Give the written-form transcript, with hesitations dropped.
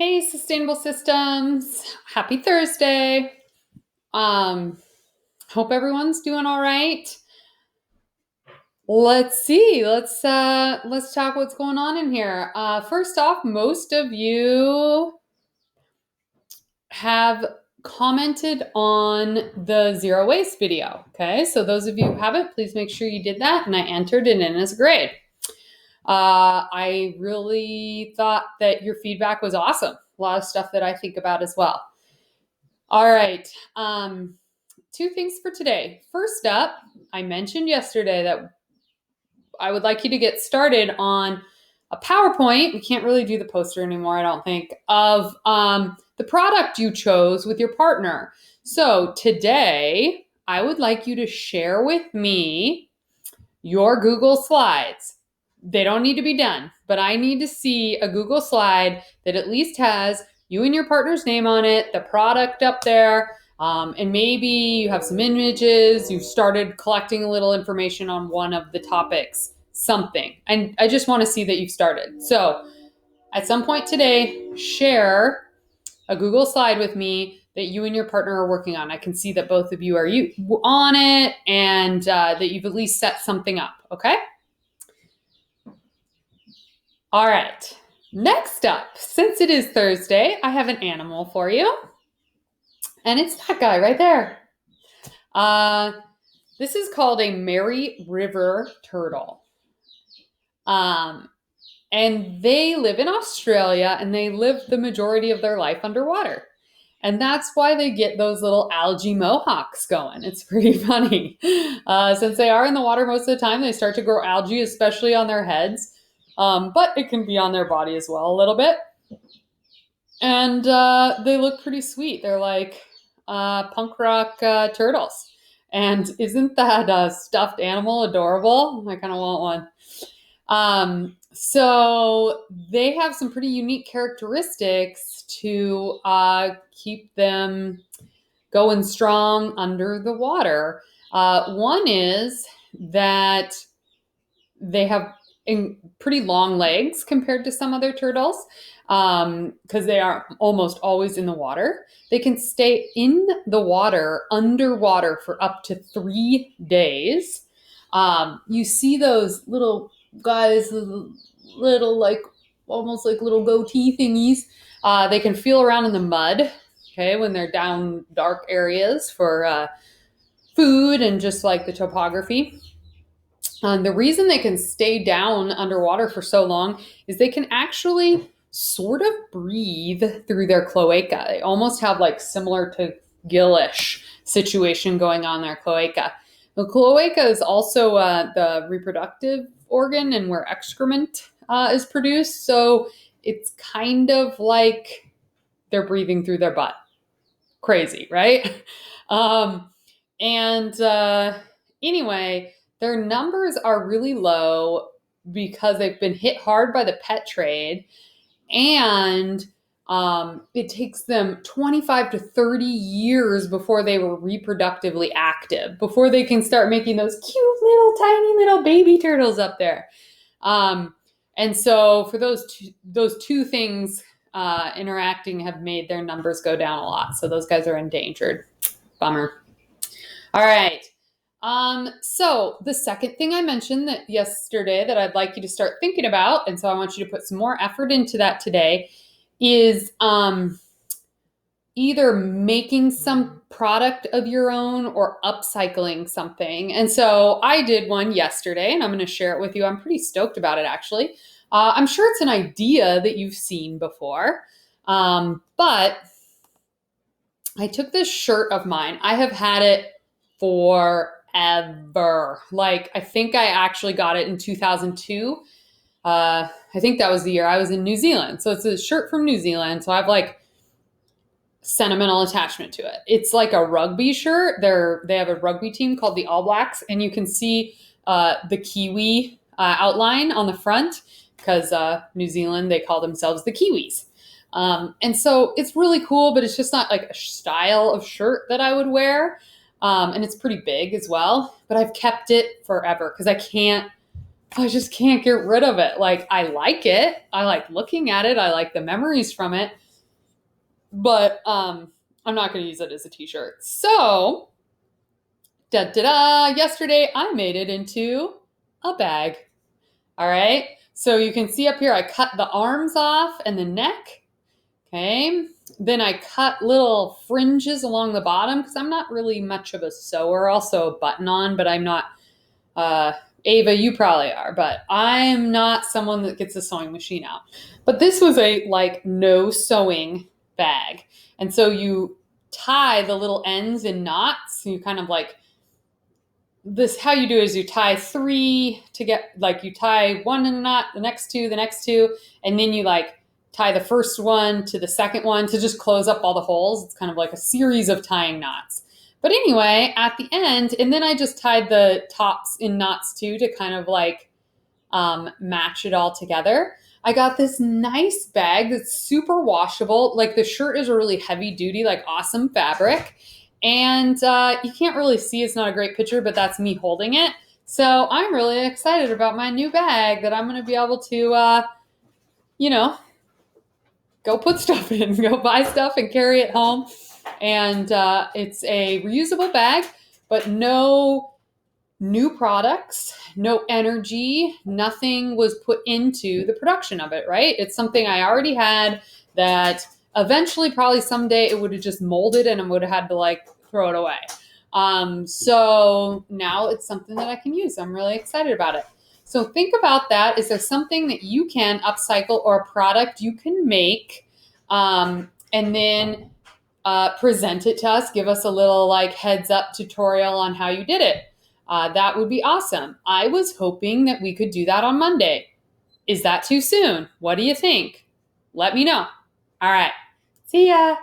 Hey, Sustainable Systems. Happy Thursday. Um, Hope everyone's doing all right. Let's see. Let's talk what's going on in here. First off, most of you have commented on the zero waste video. Okay, so those of you who haven't, please make sure you did that, and I entered it in as a grade. I really thought that your feedback was awesome. A lot of stuff that I think about as well. All right. Two things for today. First up, I mentioned yesterday that I would like you to get started on a PowerPoint. We can't really do the poster anymore, I don't think, of the product you chose with your partner. So today, I would like you to share with me your Google Slides. They don't need to be done, but I need to see a Google slide that at least has you and your partner's name on it, the product up there, and maybe you have some images, you've started collecting a little information on one of the topics, something. And I just want to see that you've started. So at some point today, share a Google slide with me that you and your partner are working on. I can see that both of you are on it and that you've at least set something up, okay? All right. Next up, since it is Thursday, I have an animal for you. And it's that guy right there. This is called a Mary River turtle. And they live in Australia and they live the majority of their life underwater. And that's why they get those little algae mohawks going. It's pretty funny. Since they are in the water most of the time, they start to grow algae, especially on their heads. But it can be on their body as well a little bit. And they look pretty sweet. They're like punk rock turtles. And isn't that stuffed animal adorable? I kind of want one. So they have some pretty unique characteristics to keep them going strong under the water. One is that they have pretty long legs compared to some other turtles because they are almost always in the water. They can stay in the water, underwater, for up to 3 days. You see those little guys, little like almost like little goatee thingies. They can feel around in the mud, okay, when they're down dark areas for food and just like the topography. The reason they can stay down underwater for so long is they can actually sort of breathe through their cloaca. They almost have like similar to gillish situation going on in their cloaca. The cloaca is also the reproductive organ and where excrement is produced. So it's kind of like they're breathing through their butt. Crazy, right? Anyway, their numbers are really low because they've been hit hard by the pet trade, and it takes them 25 to 30 years before they were reproductively active, before they can start making those cute little tiny little baby turtles up there. And so for those two things interacting have made their numbers go down a lot. So those guys are endangered. Bummer. All right. So the second thing I mentioned that yesterday that I'd like you to start thinking about, and so I want you to put some more effort into that today, is either making some product of your own or upcycling something. And so I did one yesterday, and I'm going to share it with you. I'm pretty stoked about it, actually. I'm sure it's an idea that you've seen before, but I took this shirt of mine. I have had it forever. Like, I think I actually got it in 2002. I think that was the year I was in New Zealand. So it's a shirt from New Zealand. So I have like sentimental attachment to it. It's like a rugby shirt. They have a rugby team called the All Blacks, and you can see the Kiwi outline on the front because New Zealand, they call themselves the Kiwis. And so it's really cool, but it's just not like a style of shirt that I would wear. And it's pretty big as well, but I've kept it forever because I just can't get rid of it. Like, I like it. I like looking at it. I like the memories from it, but I'm not going to use it as a t-shirt. So, yesterday I made it into a bag. All right. So you can see up here, I cut the arms off and the neck. Okay. Then I cut little fringes along the bottom because I'm not really much of a sewer. I'll sew a button on, but I'm not, Ava, you probably are, but I'm not someone that gets a sewing machine out. But this was a like no sewing bag. And so you tie the little ends in knots. You kind of like this, how you do is you tie three to get, like you tie one in a knot, the next two, and then you like tie the first one to the second one to just close up all the holes. It's kind of like a series of tying knots. But anyway, at the end, and then I just tied the tops in knots too to kind of like match it all together. I got this nice bag that's super washable. Like the shirt is a really heavy duty, like awesome fabric. And you can't really see, it's not a great picture, but that's me holding it. So I'm really excited about my new bag that I'm going to be able to, go put stuff in, go buy stuff and carry it home. And it's a reusable bag, but no new products, no energy, nothing was put into the production of it, right? It's something I already had that eventually, probably someday, it would have just molded and I would have had to like throw it away. So now it's something that I can use. I'm really excited about it. So think about that. Is there something that you can upcycle or a product you can make and then present it to us? Give us a little like heads up tutorial on how you did it. That would be awesome. I was hoping that we could do that on Monday. Is that too soon? What do you think? Let me know. All right. See ya.